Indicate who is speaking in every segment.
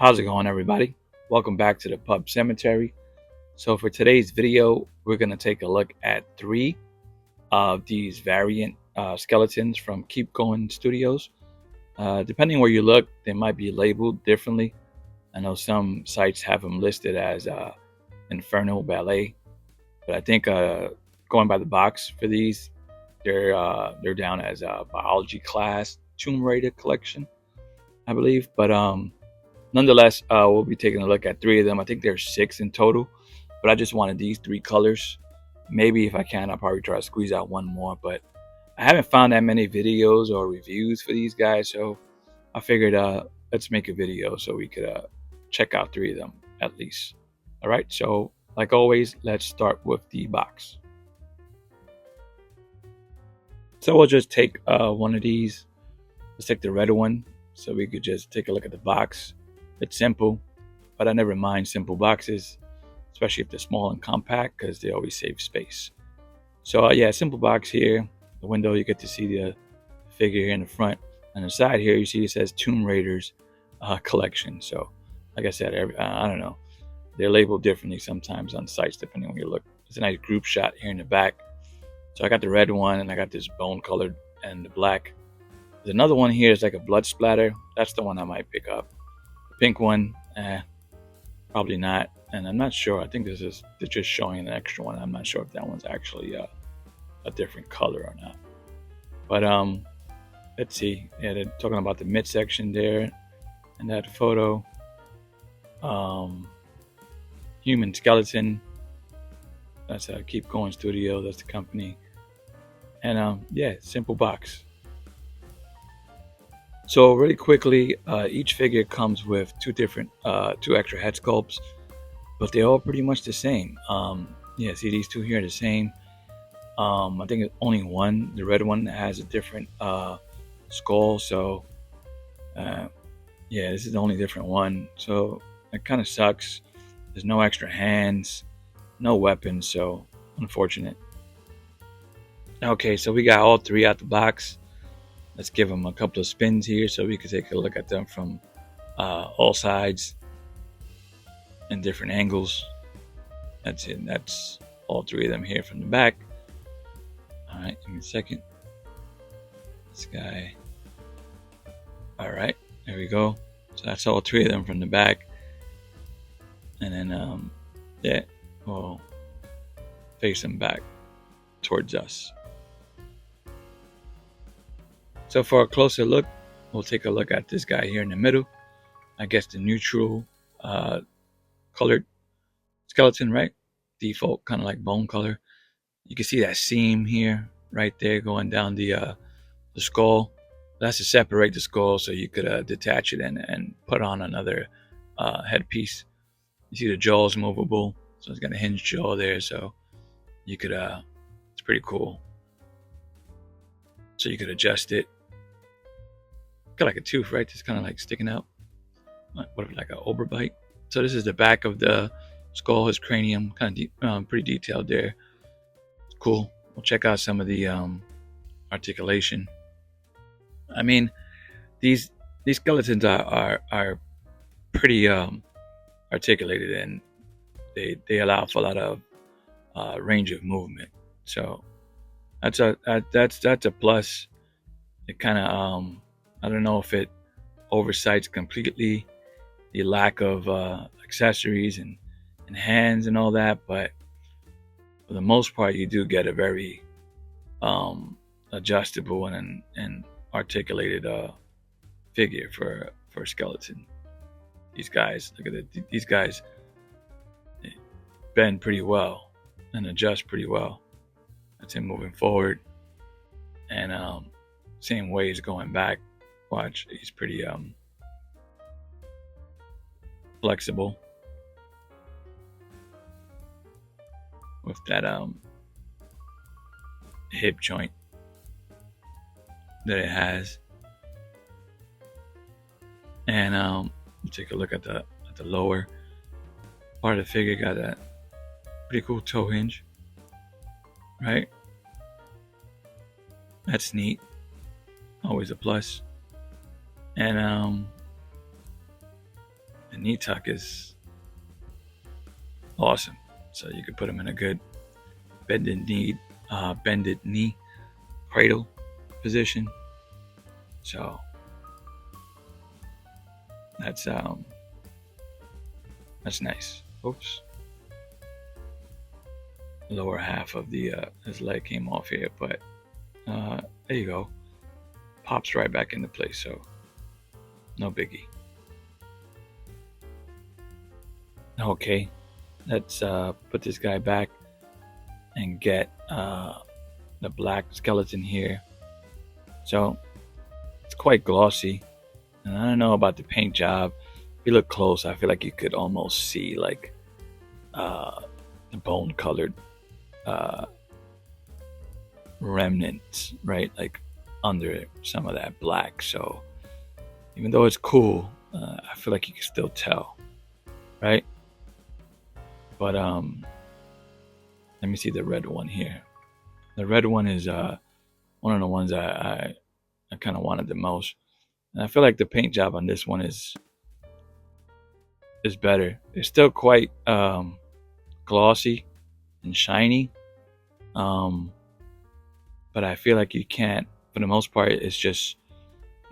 Speaker 1: How's it going, everybody? Welcome back to the Pub Cemetery. So for today's video, we're going to take a look at three of these variant skeletons from Keepgoing Studios. Depending where you look, they might be labeled differently. I know some sites have them listed as Infernal Ballet, but I think going by the box for these, they're down as a biology class Tomb Raider collection, I believe. But nonetheless, we'll be taking a look at three of them. I think there's six in total, but I just wanted these three colors. Maybe if I can, I'll probably try to squeeze out one more, but I haven't found that many videos or reviews for these guys, so I figured let's make a video so we could check out three of them at least. All right, so like always, let's start with the box. So we'll just take one of these. Let's take the red one so we could just take a look at the box. It's simple, but I never mind simple boxes, especially if they're small and compact, because they always save space. So yeah, simple box here. The window, you get to see the figure here in the front. On the side here, you see it says Tomb Raiders collection. So like I said, I don't know. They're labeled differently sometimes on sites depending on where you look. It's a nice group shot here in the back. So I got the red one, and I got this bone colored and the black. There's another one here. It's like a blood splatter. That's the one I might pick up. The pink one, probably not. And I'm not sure. I think they're just showing an extra one. I'm not sure if that one's actually a different color or not. But let's see. Yeah, they're talking about the midsection there in that photo. Human skeleton. That's Keepgoing Studio. That's the company. And yeah, simple box. So really quickly, each figure comes with two extra head sculpts, but they're all pretty much the same. Yeah, see these two here are the same. I think only one, the red one, has a different skull. So yeah, this is the only different one. So it kind of sucks. There's no extra hands, no weapons. So unfortunate. Okay, so we got all three out the box. Let's give them a couple of spins here so we can take a look at them from all sides and different angles. That's it. That's all three of them here from the back. All right, give me a second. This guy. All right, there we go. So that's all three of them from the back. And then, yeah, we'll face them back towards us. So for a closer look, we'll take a look at this guy here in the middle. I guess the neutral colored skeleton, right? Default, kind of like bone color. You can see that seam here, right there, going down the skull. That's to separate the skull so you could detach it and put on another headpiece. You see the jaw is movable, so it's got a hinged jaw there, so you could, it's pretty cool. So you could adjust it. Got like a tooth, right? Just kind of like sticking out. What, like an overbite? So this is the back of the skull, his cranium, kind of pretty detailed there. It's cool. We'll check out some of the articulation. I mean, these skeletons are pretty articulated, and they allow for a lot of range of movement. So that's a plus. It kind of I don't know if it oversights completely the lack of accessories and hands and all that, but for the most part, you do get a very adjustable and articulated figure for a skeleton. These guys, look at it. These guys bend pretty well and adjust pretty well. That's him moving forward, and same way he's going back. Watch, he's pretty flexible with that hip joint that it has. And we'll take a look at the lower part of the figure. Got that pretty cool toe hinge, right? That's neat. Always a plus. And The knee tuck is awesome. So you could put them in a good bended knee cradle position. So that's that's nice. Oops, lower half of the his leg came off here, but there you go. Pops right back into place. So no biggie. Okay, let's put this guy back and get the black skeleton here. So it's quite glossy, and I don't know about the paint job. If you look close, I feel like you could almost see like the bone colored uh, remnants, right? Like under some of that black. So even though it's cool, I feel like you can still tell, right? But let me see the red one here. The red one is one of the ones I kind of wanted the most, and I feel like the paint job on this one is better. It's still quite glossy and shiny, um, but I feel like you can't. For the most part, it's just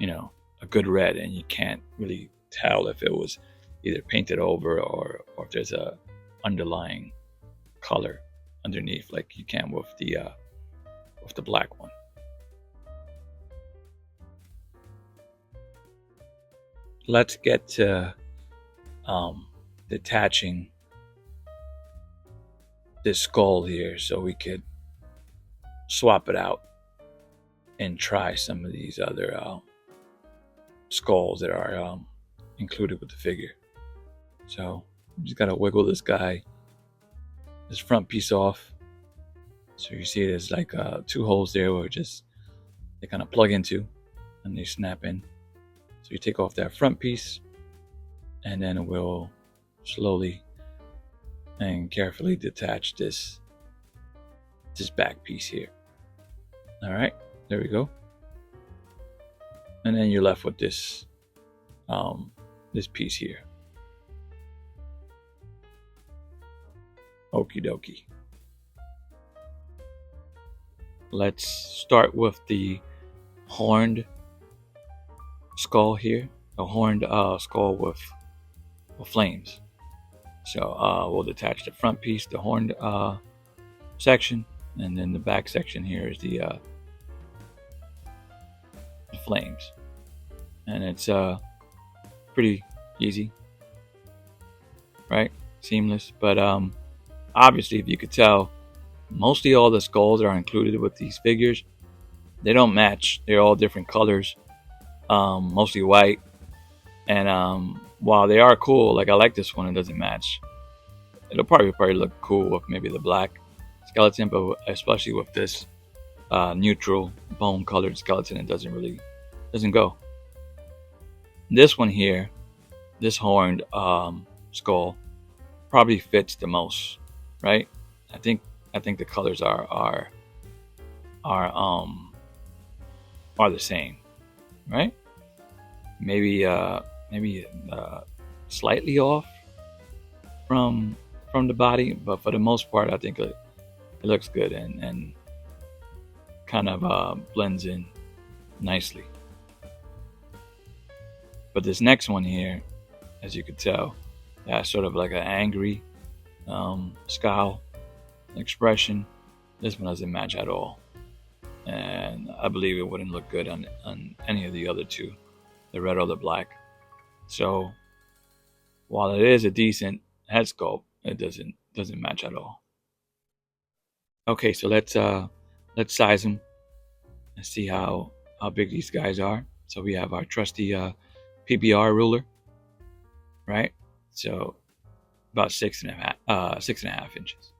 Speaker 1: a good red, and you can't really tell if it was either painted over or if there's a underlying color underneath, like you can with the black one. Let's get to detaching this skull here so we could swap it out and try some of these other skulls that are included with the figure. So I'm just gotta wiggle this front piece off. So you see there's like two holes there where they kind of plug into and they snap in. So you take off that front piece, and then we'll slowly and carefully detach this back piece here. All right, there we go. And then you're left with this piece here. Okie dokie. Let's start with the horned skull here. A horned skull with flames. So we'll detach the front piece, the horned section, and then the back section here is the flames. And it's pretty easy, right? Seamless. But obviously, if you could tell, mostly all the skulls that are included with these figures, they don't match. They're all different colors, mostly white. And while they are cool, like I like this one, it doesn't match. It'll probably look cool with maybe the black skeleton, but especially with this neutral bone colored skeleton, it doesn't go. This one here, this horned skull, probably fits the most, right? I think the colors are the same, right? Maybe slightly off from the body, but for the most part, I think it looks good and kind of blends in nicely. But this next one here, as you could tell, that's sort of like an angry scowl expression. This one doesn't match at all, and I believe it wouldn't look good on any of the other two, the red or the black. So while it is a decent head sculpt, it doesn't match at all. Okay, so let's size them and see how big these guys are. So we have our trusty PBR ruler, right? So about 6.5 inches.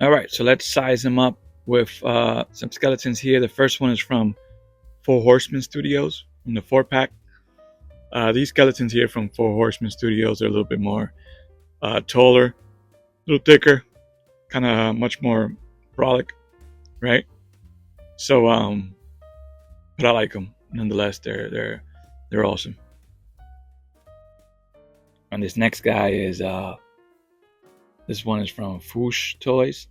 Speaker 1: All right, so let's size them up with some skeletons here. The first one is from Four Horsemen Studios in the 4-pack. These skeletons here from Four Horsemen Studios are a little bit more taller, a little thicker, kind of much more brolic, right? So, but I like them nonetheless. They're awesome. And this next guy is this one is from Foosh Toys,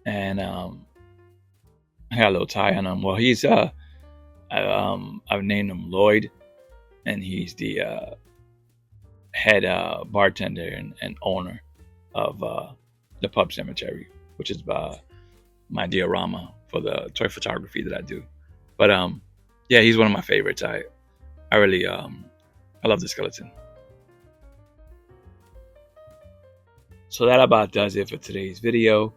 Speaker 1: and I got a little tie on him. Well, he's I've named him Lloyd, and he's the head bartender and owner of the Pub Cemetery, which is my diorama for the toy photography that I do. But yeah, he's one of my favorites. I really I love the skeleton. So that about does it for today's video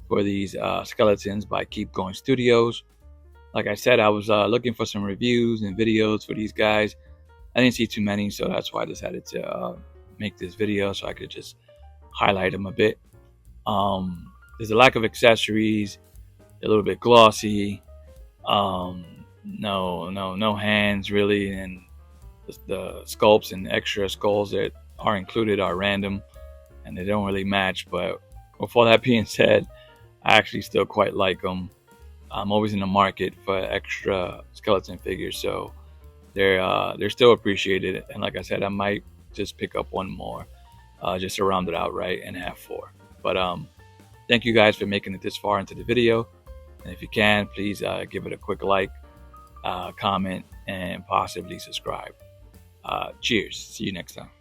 Speaker 1: for these skeletons by Keepgoing Studios. Like I said, I was looking for some reviews and videos for these guys. I didn't see too many, so that's why I decided to make this video so I could just highlight them a bit. There's a lack of accessories, a little bit glossy, no hands really, and the sculpts and extra skulls that are included are random and they don't really match. But with all that being said, I actually still quite like them. I'm always in the market for extra skeleton figures, so they're still appreciated. And like I said, I might just pick up one more just to round it out right and have 4. But thank you guys for making it this far into the video. And if you can, please give it a quick like, comment, and possibly subscribe. Cheers. See you next time.